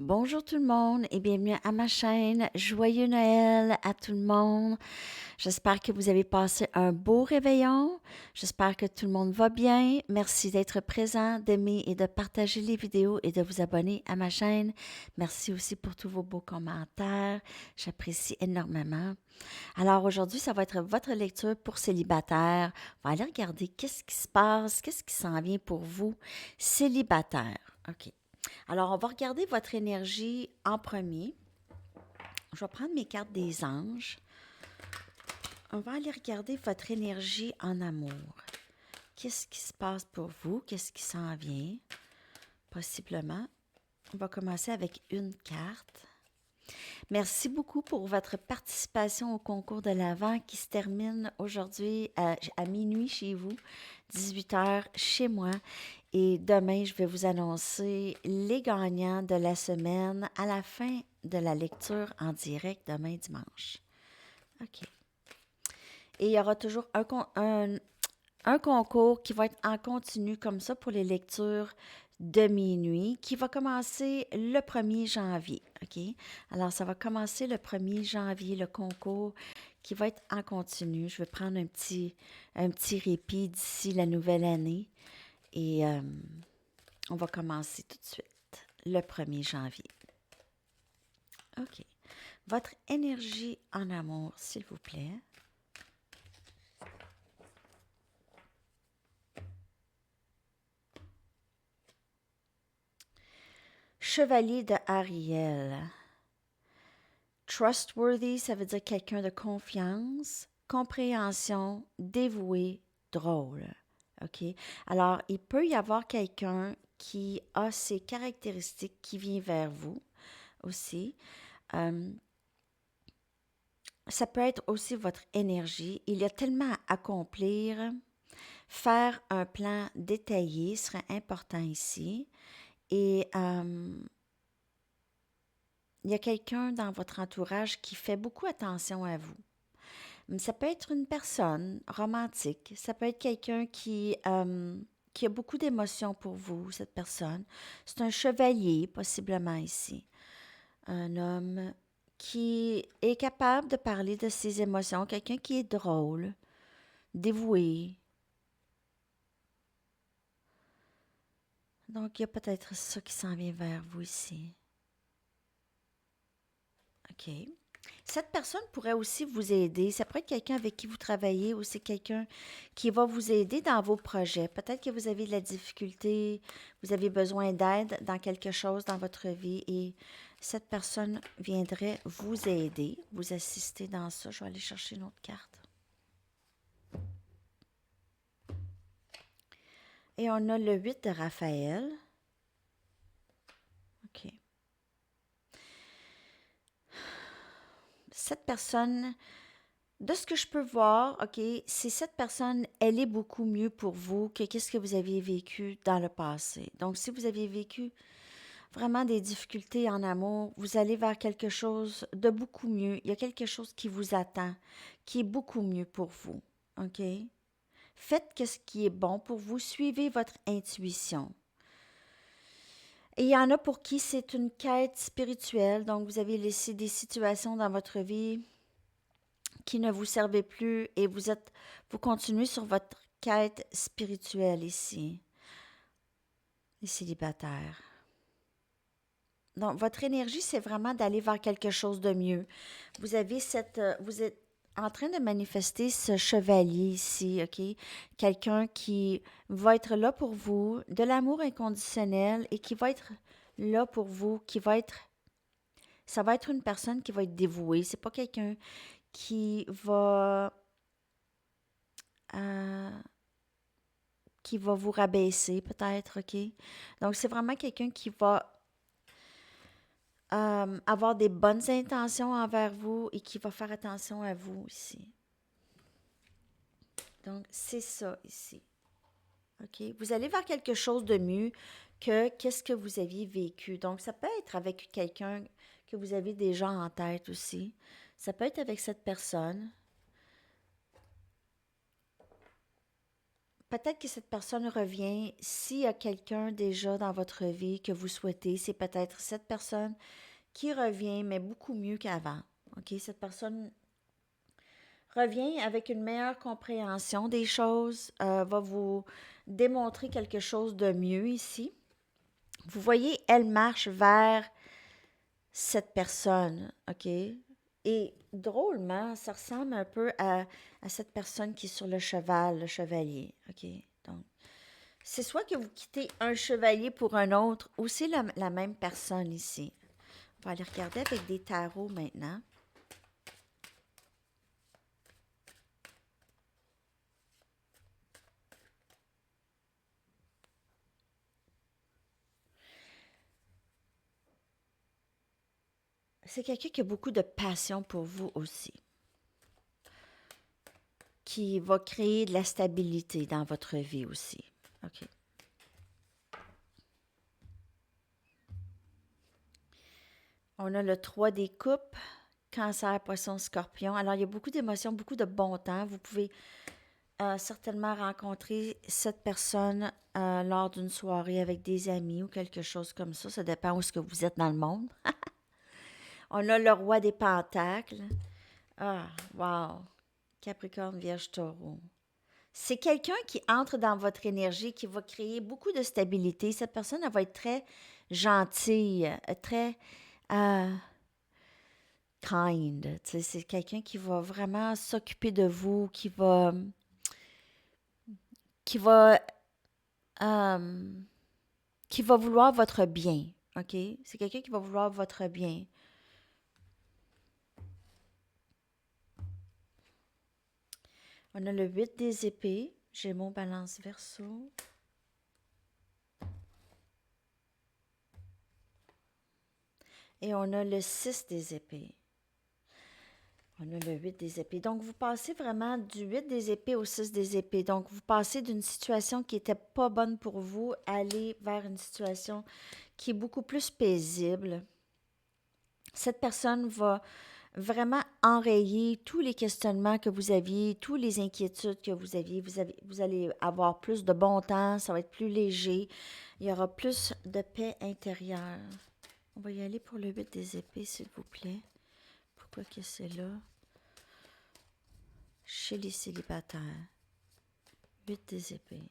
Bonjour tout le monde et bienvenue à ma chaîne. Joyeux Noël à tout le monde. J'espère que vous avez passé un beau réveillon. J'espère que tout le monde va bien. Merci d'être présent, d'aimer et de partager les vidéos et de vous abonner à ma chaîne. Merci aussi pour tous vos beaux commentaires. J'apprécie énormément. Alors aujourd'hui, ça va être votre lecture pour célibataire. On va aller regarder qu'est-ce qui se passe, qu'est-ce qui s'en vient pour vous, célibataire. OK. Alors, on va regarder votre énergie en premier. Je vais prendre mes cartes des anges. On va aller regarder votre énergie en amour. Qu'est-ce qui se passe pour vous? Qu'est-ce qui s'en vient? Possiblement. On va commencer avec une carte. Merci beaucoup pour votre participation au concours de l'Avent qui se termine aujourd'hui à minuit chez vous, 18h chez moi. Et demain, je vais vous annoncer les gagnants de la semaine à la fin de la lecture en direct demain dimanche. OK. Et il y aura toujours un concours qui va être en continu comme ça pour les lectures de minuit qui va commencer le 1er janvier. OK? Alors, ça va commencer le 1er janvier, le concours qui va être en continu. Je vais prendre un petit répit d'ici la nouvelle année et on va commencer tout de suite, le 1er janvier. OK. Votre énergie en amour, s'il vous plaît. Chevalier de Ariel. Trustworthy, ça veut dire quelqu'un de confiance, compréhension, dévoué, drôle. OK? Alors, il peut y avoir quelqu'un qui a ces caractéristiques qui vient vers vous aussi. Ça peut être aussi votre énergie. Il y a tellement à accomplir. Faire un plan détaillé serait important ici. Et il y a quelqu'un dans votre entourage qui fait beaucoup attention à vous. Ça peut être une personne romantique. Ça peut être quelqu'un qui a beaucoup d'émotions pour vous, cette personne. C'est un chevalier, possiblement ici. Un homme qui est capable de parler de ses émotions. Quelqu'un qui est drôle, dévoué. Donc, il y a peut-être ça qui s'en vient vers vous ici. OK. Cette personne pourrait aussi vous aider. Ça pourrait être quelqu'un avec qui vous travaillez ou c'est quelqu'un qui va vous aider dans vos projets. Peut-être que vous avez de la difficulté, vous avez besoin d'aide dans quelque chose dans votre vie et cette personne viendrait vous aider, vous assister dans ça. Je vais aller chercher une autre carte. Et on a le 8 de Raphaël. OK. Cette personne, de ce que je peux voir, OK, c'est cette personne, elle est beaucoup mieux pour vous que qu'est-ce que vous aviez vécu dans le passé. Donc, si vous aviez vécu vraiment des difficultés en amour, vous allez vers quelque chose de beaucoup mieux. Il y a quelque chose qui vous attend, qui est beaucoup mieux pour vous. OK? Faites ce qui est bon pour vous. Suivez votre intuition. Et il y en a pour qui c'est une quête spirituelle. Donc, vous avez laissé des situations dans votre vie qui ne vous servaient plus et vous continuez sur votre quête spirituelle ici, les célibataires. Donc, votre énergie, c'est vraiment d'aller vers quelque chose de mieux. Vous êtes en train de manifester ce chevalier ici, OK? Quelqu'un qui va être là pour vous, de l'amour inconditionnel et qui va être là pour vous, ça va être une personne qui va être dévouée. C'est pas quelqu'un euh, qui va vous rabaisser, peut-être, OK? Donc, c'est vraiment quelqu'un qui va avoir des bonnes intentions envers vous et qui va faire attention à vous ici. Donc, c'est ça ici. OK? Vous allez vers quelque chose de mieux que qu'est-ce que vous aviez vécu. Donc, ça peut être avec quelqu'un que vous avez déjà en tête aussi. Ça peut être avec cette personne. peut-être que cette personne revient. S'il y a quelqu'un déjà dans votre vie que vous souhaitez, c'est peut-être cette personne qui revient, mais beaucoup mieux qu'avant. OK? Cette personne revient avec une meilleure compréhension des choses, va vous démontrer quelque chose de mieux ici. Vous voyez, elle marche vers cette personne, OK? Et drôlement, ça ressemble un peu à cette personne qui est sur le cheval, le chevalier, OK? Donc, c'est soit que vous quittez un chevalier pour un autre ou c'est la même personne ici. On va aller regarder avec des tarots maintenant. C'est quelqu'un qui a beaucoup de passion pour vous aussi, qui va créer de la stabilité dans votre vie aussi. OK. On a le 3 des coupes, Cancer, Poisson, Scorpion. Alors, il y a beaucoup d'émotions, beaucoup de bon temps. Vous pouvez certainement rencontrer cette personne lors d'une soirée avec des amis ou quelque chose comme ça. Ça dépend où est-ce que vous êtes dans le monde. On a le Roi des Pentacles. Ah, wow! Capricorne, Vierge, Taureau. C'est quelqu'un qui entre dans votre énergie, qui va créer beaucoup de stabilité. Cette personne, elle va être très gentille, très kind. Tu sais, c'est quelqu'un qui va vraiment s'occuper de vous, qui va, euh, qui va vouloir votre bien. OK? C'est quelqu'un qui va vouloir votre bien. On a le 8 des épées, Gémeaux, Balance, Verseau. Et on a le 6 des épées. On a le 8 des épées. Donc, vous passez vraiment du 8 des épées au 6 des épées. Donc, vous passez d'une situation qui n'était pas bonne pour vous à aller vers une situation qui est beaucoup plus paisible. Cette personne va vraiment enrayer tous les questionnements que vous aviez, toutes les inquiétudes que vous aviez. Vous allez avoir plus de bon temps, ça va être plus léger. Il y aura plus de paix intérieure. On va y aller pour le 8 des épées, s'il vous plaît. Pourquoi que c'est là? Chez les célibataires. 8 des épées.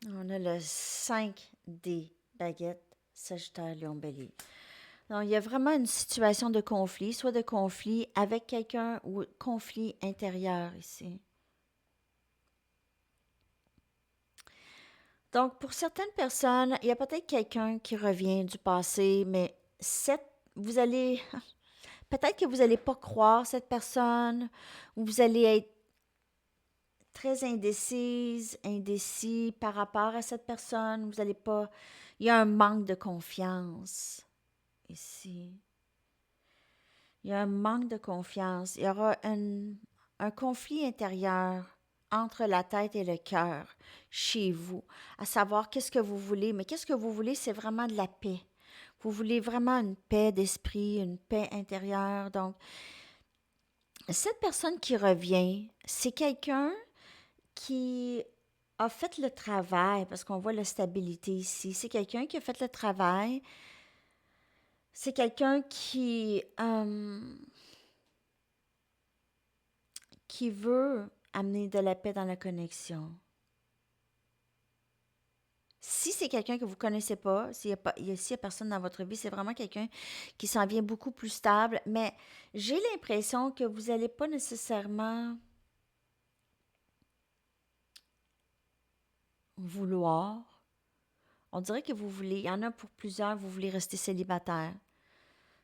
On a le 5 des baguettes, Sagittaire, Lion, Bélier. Donc, il y a vraiment une situation de conflit, soit de conflit avec quelqu'un ou conflit intérieur ici. Donc, pour certaines personnes, il y a peut-être quelqu'un qui revient du passé, mais vous allez, peut-être que vous n'allez pas croire cette personne, ou vous allez être très indécis par rapport à cette personne. Vous n'allez pas, il y a un manque de confiance ici. Il y a un manque de confiance. Il y aura un conflit intérieur entre la tête et le cœur chez vous, à savoir qu'est-ce que vous voulez. Mais qu'est-ce que vous voulez, c'est vraiment de la paix. Vous voulez vraiment une paix d'esprit, une paix intérieure. Donc, cette personne qui revient, c'est quelqu'un qui a fait le travail, parce qu'on voit la stabilité ici. C'est quelqu'un qui a fait le travail. C'est quelqu'un qui veut amener de la paix dans la connexion. Si c'est quelqu'un que vous ne connaissez pas, s'il n'y a personne dans votre vie, c'est vraiment quelqu'un qui s'en vient beaucoup plus stable, mais j'ai l'impression que vous n'allez pas nécessairement vouloir. On dirait que vous voulez, il y en a pour plusieurs, vous voulez rester célibataire.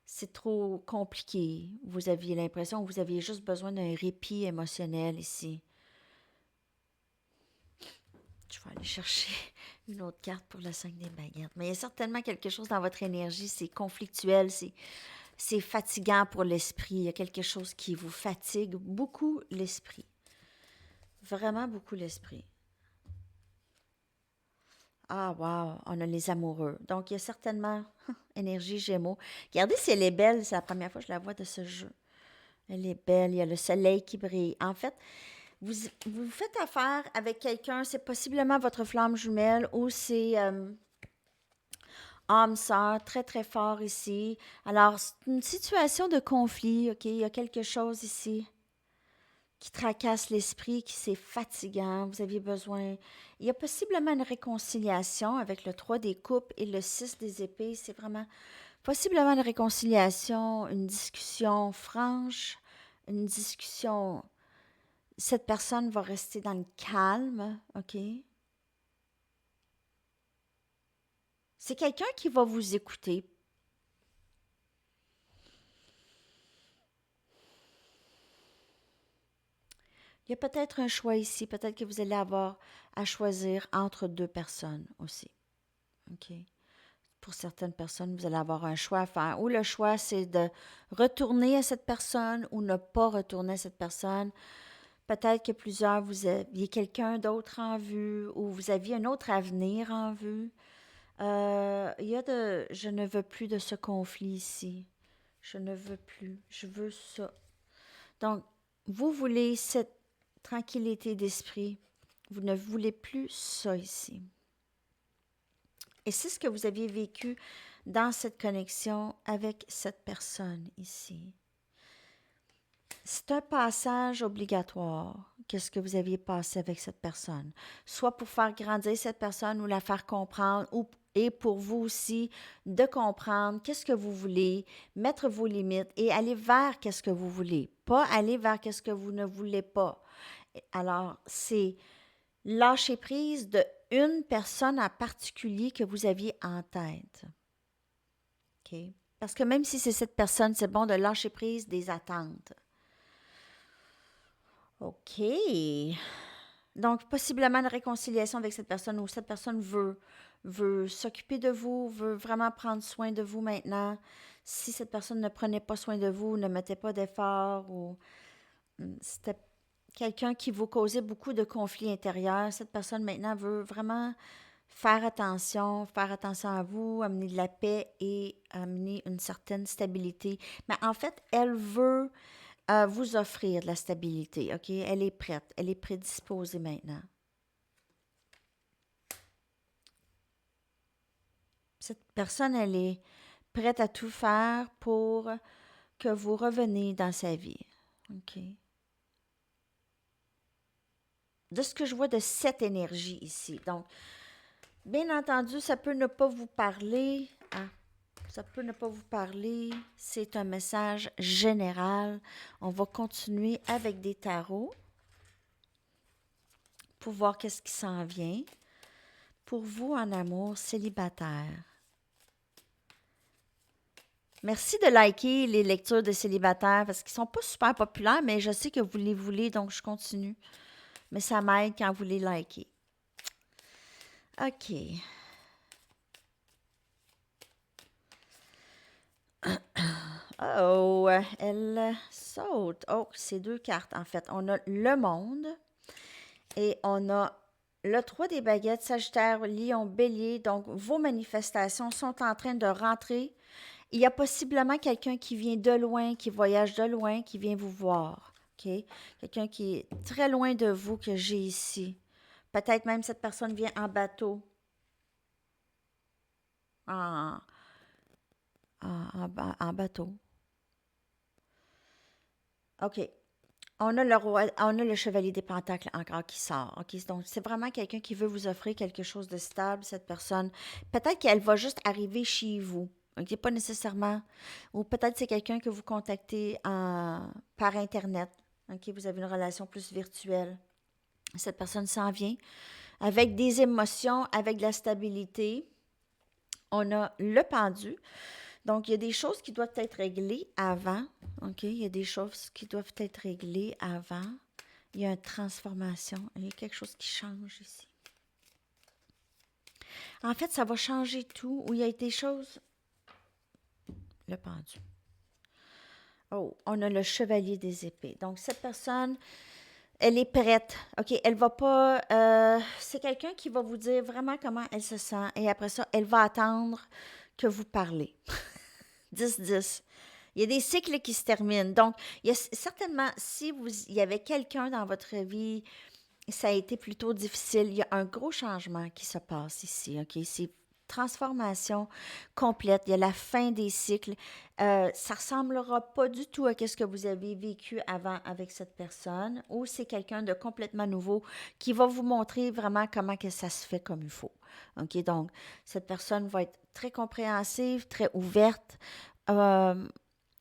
C'est trop compliqué. Vous aviez l'impression que vous aviez juste besoin d'un répit émotionnel ici. Je vais aller chercher une autre carte pour le 5 des baguettes. Mais il y a certainement quelque chose dans votre énergie, c'est conflictuel, c'est fatigant pour l'esprit. Il y a quelque chose qui vous fatigue beaucoup l'esprit. Vraiment beaucoup l'esprit. Ah, wow, on a les amoureux. Donc, il y a certainement énergie Gémeaux. Regardez si elle est belle, c'est la première fois que je la vois de ce jeu. Elle est belle, il y a le soleil qui brille. En fait, vous faites affaire avec quelqu'un, c'est possiblement votre flamme jumelle ou c'est âme sœur, très très fort ici. Alors, c'est une situation de conflit, OK? Il y a quelque chose ici qui tracasse l'esprit, qui c'est fatigant, vous aviez besoin. Il y a possiblement une réconciliation avec le 3 des coupes et le 6 des épées. C'est vraiment possiblement une réconciliation, une discussion franche, une discussion. Cette personne va rester dans le calme, OK? C'est quelqu'un qui va vous écouter. Il y a peut-être un choix ici, peut-être que vous allez avoir à choisir entre deux personnes aussi, OK? Pour certaines personnes, vous allez avoir un choix à faire. Ou le choix, c'est de retourner à cette personne ou ne pas retourner à cette personne. Peut-être que plusieurs, vous aviez quelqu'un d'autre en vue ou vous aviez un autre avenir en vue. Je ne veux plus de ce conflit ici. Je ne veux plus. Je veux ça. Donc, vous voulez cette tranquillité d'esprit. Vous ne voulez plus ça ici. Et c'est ce que vous aviez vécu dans cette connexion avec cette personne ici. C'est un passage obligatoire. Qu'est-ce que vous aviez passé avec cette personne? Soit pour faire grandir cette personne ou la faire comprendre, et pour vous aussi de comprendre qu'est-ce que vous voulez, mettre vos limites et aller vers qu'est-ce que vous voulez, pas aller vers qu'est-ce que vous ne voulez pas. Alors, c'est lâcher prise de une personne en particulier que vous aviez en tête. OK? Parce que même si c'est cette personne, c'est bon de lâcher prise des attentes. OK. Donc, possiblement une réconciliation avec cette personne ou cette personne veut s'occuper de vous, veut vraiment prendre soin de vous maintenant. Si cette personne ne prenait pas soin de vous, ne mettait pas d'efforts ou c'était quelqu'un qui vous causait beaucoup de conflits intérieurs, cette personne maintenant veut vraiment faire attention à vous, amener de la paix et amener une certaine stabilité. Mais en fait, elle veut vous offrir de la stabilité, OK? Elle est prête, elle est prédisposée maintenant. Cette personne, elle est prête à tout faire pour que vous reveniez dans sa vie, OK? De ce que je vois de cette énergie ici. Donc, bien entendu, ça peut ne pas vous parler. Ça peut ne pas vous parler. C'est un message général. On va continuer avec des tarots pour voir qu'est-ce qui s'en vient. Pour vous, en amour, célibataire. Merci de liker les lectures de célibataires parce qu'ils ne sont pas super populaires, mais je sais que vous les voulez, donc je continue. Mais ça m'aide quand vous les likez. OK. Oh, elle saute. Oh, c'est deux cartes, en fait. On a le monde et on a le 3 des baguettes, Sagittaire, Lion, Bélier. Donc, vos manifestations sont en train de rentrer. Il y a possiblement quelqu'un qui vient de loin, qui voyage de loin, qui vient vous voir. OK? Quelqu'un qui est très loin de vous que j'ai ici. Peut-être même cette personne vient en bateau. En, en bateau. OK. On a le roi, on a le chevalier des pentacles encore qui sort. OK? Donc, c'est vraiment quelqu'un qui veut vous offrir quelque chose de stable, cette personne. Peut-être qu'elle va juste arriver chez vous. OK? Pas nécessairement. Ou peut-être c'est quelqu'un que vous contactez par Internet. OK? Vous avez une relation plus virtuelle. Cette personne s'en vient avec des émotions, avec de la stabilité. On a le pendu. Donc, il y a des choses qui doivent être réglées avant. OK? Il y a des choses qui doivent être réglées avant. Il y a une transformation. Il y a quelque chose qui change ici. En fait, ça va changer tout. Où il y a des choses... Le pendu. Oh, on a le chevalier des épées. Donc, cette personne, elle est prête. OK? Elle va pas... c'est quelqu'un qui va vous dire vraiment comment elle se sent. Et après ça, elle va attendre que vous parlez. 10-10. Il y a des cycles qui se terminent. Donc, il y a certainement, si il y avait quelqu'un dans votre vie, ça a été plutôt difficile. Il y a un gros changement qui se passe ici, OK? C'est transformation complète. Il y a la fin des cycles. Ça ressemblera pas du tout à ce que vous avez vécu avant avec cette personne, ou c'est quelqu'un de complètement nouveau qui va vous montrer vraiment comment que ça se fait comme il faut. OK? Donc, cette personne va être très compréhensive, très ouverte, va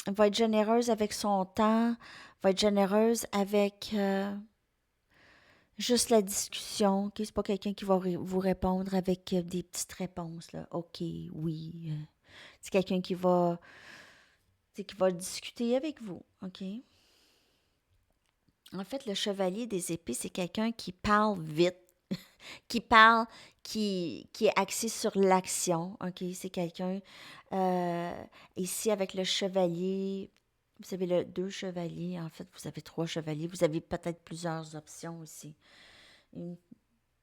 être généreuse avec son temps, va être généreuse avec juste la discussion. OK? C'est pas quelqu'un qui va vous répondre avec des petites réponses, là. OK, oui. C'est quelqu'un qui va discuter avec vous. OK? En fait, le chevalier des épées, c'est quelqu'un qui parle vite, qui parle, qui est axé sur l'action. OK? C'est quelqu'un, ici, avec le chevalier, vous avez deux chevaliers. En fait, vous avez trois chevaliers. Vous avez peut-être plusieurs options aussi. Il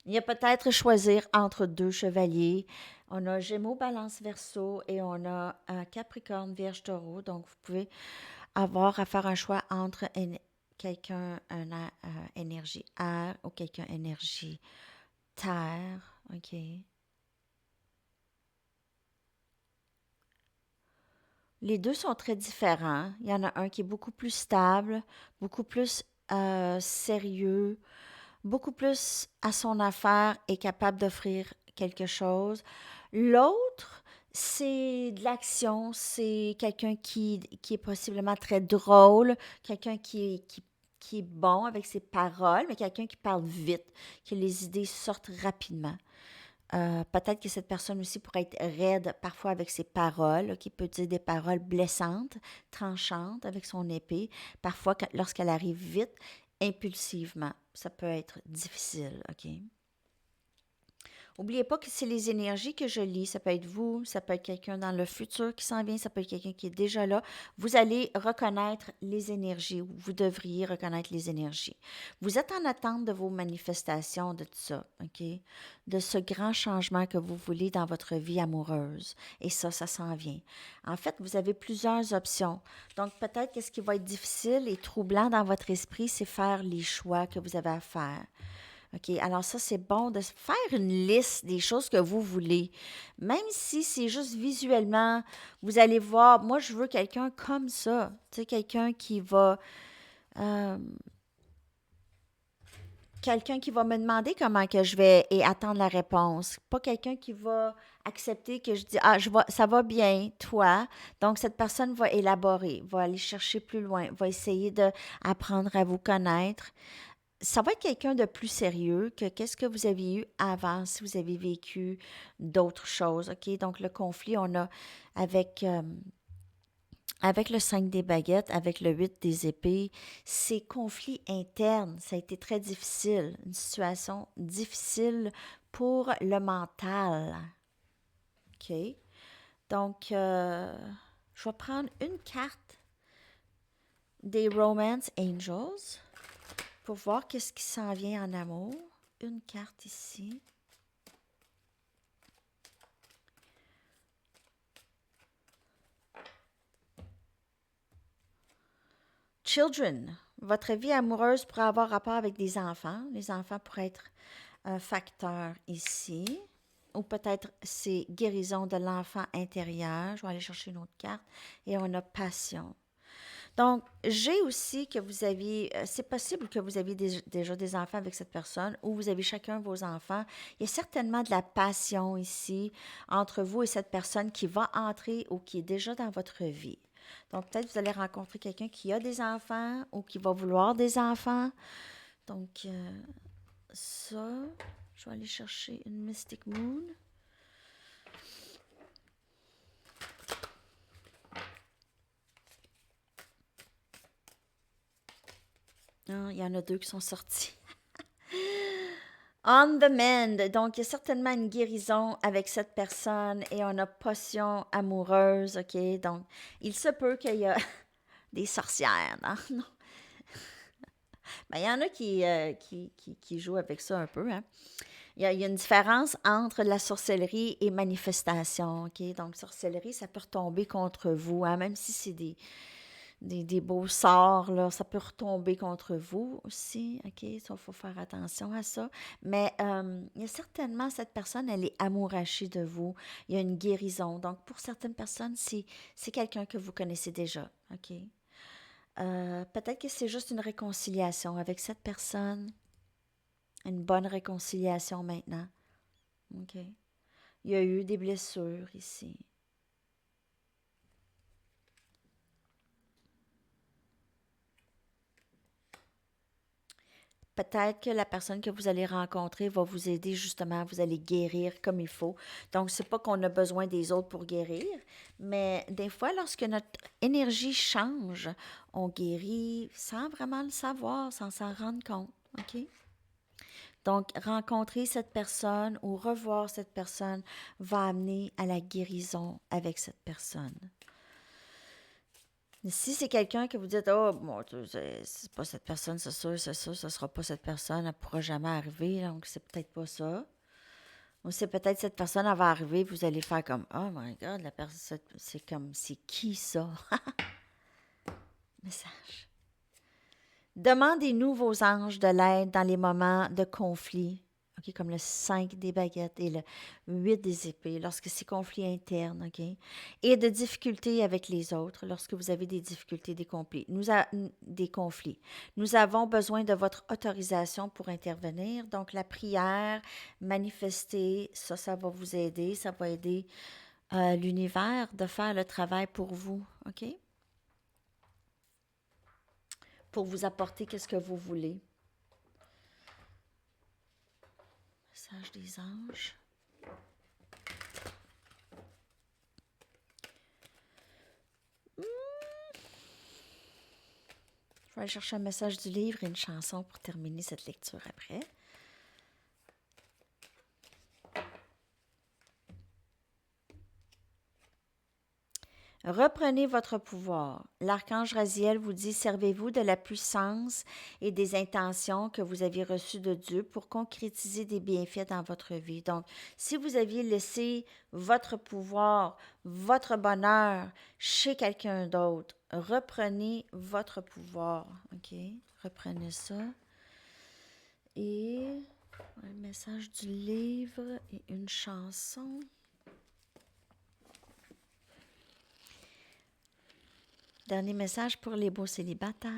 y a peut-être choisir entre deux chevaliers. On a Gémeaux, Balance, Verseau et on a Capricorne, Vierge, Taureau. Donc, vous pouvez avoir à faire un choix entre quelqu'un énergie air ou quelqu'un énergie terre. OK. Les deux sont très différents. Il y en a un qui est beaucoup plus stable, beaucoup plus sérieux, beaucoup plus à son affaire et capable d'offrir quelque chose. L'autre, c'est de l'action, c'est quelqu'un qui est possiblement très drôle, quelqu'un qui est bon avec ses paroles, mais quelqu'un qui parle vite, que les idées sortent rapidement. Peut-être que cette personne aussi pourrait être raide parfois avec ses paroles, qui peut dire des paroles blessantes, tranchantes avec son épée. Parfois, lorsqu'elle arrive vite, impulsivement, ça peut être difficile, OK? N'oubliez pas que c'est les énergies que je lis. Ça peut être vous, ça peut être quelqu'un dans le futur qui s'en vient, ça peut être quelqu'un qui est déjà là. Vous allez reconnaître les énergies, ou vous devriez reconnaître les énergies. Vous êtes en attente de vos manifestations de tout ça, OK? De ce grand changement que vous voulez dans votre vie amoureuse. Et ça s'en vient. En fait, vous avez plusieurs options. Donc, peut-être que ce qui va être difficile et troublant dans votre esprit, c'est faire les choix que vous avez à faire. OK, alors ça, c'est bon de faire une liste des choses que vous voulez. Même si c'est juste visuellement, vous allez voir, moi, je veux quelqu'un comme ça. Tu sais, euh, quelqu'un qui va me demander comment que je vais et attendre la réponse. Pas quelqu'un qui va accepter que je dis, ah, ça va bien, toi. Donc, cette personne va élaborer, va aller chercher plus loin, va essayer d'apprendre à vous connaître. Ça va être quelqu'un de plus sérieux que qu'est-ce que vous aviez eu avant, si vous avez vécu d'autres choses, OK? Donc, le conflit, on a avec, avec le 5 des baguettes, avec le 8 des épées, ces conflits internes, ça a été très difficile, une situation difficile pour le mental, OK? Donc, je vais prendre une carte des Romance Angels pour voir qu'est-ce qui s'en vient en amour. Une carte ici. Children. Votre vie amoureuse pourrait avoir rapport avec des enfants. Les enfants pourraient être un facteur ici. Ou peut-être c'est guérison de l'enfant intérieur. Je vais aller chercher une autre carte. Et on a passion. Donc, j'ai aussi que vous aviez, c'est possible que vous aviez déjà des enfants avec cette personne ou vous avez chacun vos enfants. Il y a certainement de la passion ici entre vous et cette personne qui va entrer ou qui est déjà dans votre vie. Donc, peut-être vous allez rencontrer quelqu'un qui a des enfants ou qui va vouloir des enfants. Donc, ça, je vais aller chercher une Mystic Moon. Ah, il y en a deux qui sont sortis. On the mend. Donc, il y a certainement une guérison avec cette personne et on a potion amoureuse, OK? Donc, il se peut qu'il y a des sorcières, non? Non. Ben, il y en a qui jouent avec ça un peu, hein? Il y a une différence entre la sorcellerie et manifestation, OK? Donc, sorcellerie, ça peut retomber contre vous, hein, même si c'est des beaux sorts, là, ça peut retomber contre vous aussi, OK? Ça, il faut faire attention à ça. Mais il y a certainement, cette personne, elle est amourachée de vous. Il y a une guérison. Donc, pour certaines personnes, c'est quelqu'un que vous connaissez déjà, OK? Peut-être que c'est juste une réconciliation avec cette personne, une bonne réconciliation maintenant, OK? Il y a eu des blessures ici. Peut-être que la personne que vous allez rencontrer va vous aider justement, vous allez guérir comme il faut. Donc, c'est pas qu'on a besoin des autres pour guérir, mais des fois, lorsque notre énergie change, on guérit sans vraiment le savoir, sans s'en rendre compte. OK? Donc, rencontrer cette personne ou revoir cette personne va amener à la guérison avec cette personne. Mais si c'est quelqu'un que vous dites, oh, bon, c'est pas cette personne, c'est sûr, ce sera pas cette personne, elle pourra jamais arriver, donc c'est peut-être pas ça. Ou c'est peut-être cette personne, elle va arriver, vous allez faire comme, oh my God, la personne, c'est comme, c'est qui ça? Message. Demandez-nous vos anges de l'aide dans les moments de conflit, ok, comme le 5 des baguettes et le 8 des épées, lorsque c'est conflit interne, ok, et de difficultés avec les autres, lorsque vous avez des difficultés, des conflits. Nous avons besoin de votre autorisation pour intervenir. Donc, la prière, manifester, ça va vous aider, ça va aider l'univers de faire le travail pour vous, ok? Pour vous apporter qu'est-ce que vous voulez. Message des anges. Je vais aller chercher un message du livre et une chanson pour terminer cette lecture après. Reprenez votre pouvoir. L'archange Raziel vous dit, servez-vous de la puissance et des intentions que vous aviez reçues de Dieu pour concrétiser des bienfaits dans votre vie. Donc, si vous aviez laissé votre pouvoir, votre bonheur chez quelqu'un d'autre, reprenez votre pouvoir. OK? Reprenez ça. Et un message du livre et une chanson. Dernier message pour les beaux célibataires.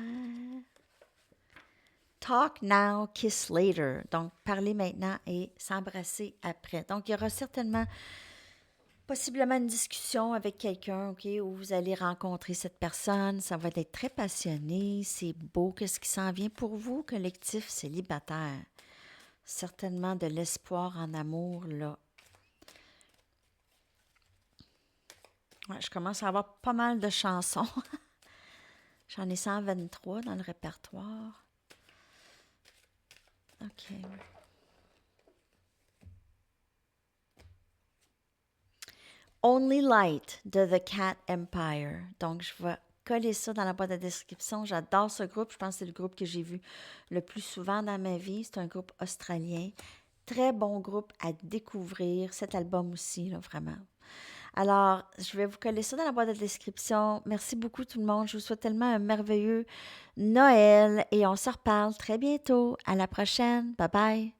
Talk now, kiss later. Donc, parler maintenant et s'embrasser après. Donc, il y aura certainement, possiblement une discussion avec quelqu'un, OK, où vous allez rencontrer cette personne. Ça va être très passionné. C'est beau. Qu'est-ce qui s'en vient pour vous, collectif célibataire? Certainement de l'espoir en amour, là. Ouais, je commence à avoir pas mal de chansons. J'en ai 123 dans le répertoire. OK. Only Light de The Cat Empire. Donc, je vais coller ça dans la boîte de description. J'adore ce groupe. Je pense que c'est le groupe que j'ai vu le plus souvent dans ma vie. C'est un groupe australien. Très bon groupe à découvrir. Cet album aussi, là, vraiment. Alors, je vais vous coller ça dans la boîte de description. Merci beaucoup tout le monde. Je vous souhaite tellement un merveilleux Noël et on se reparle très bientôt. À la prochaine. Bye bye.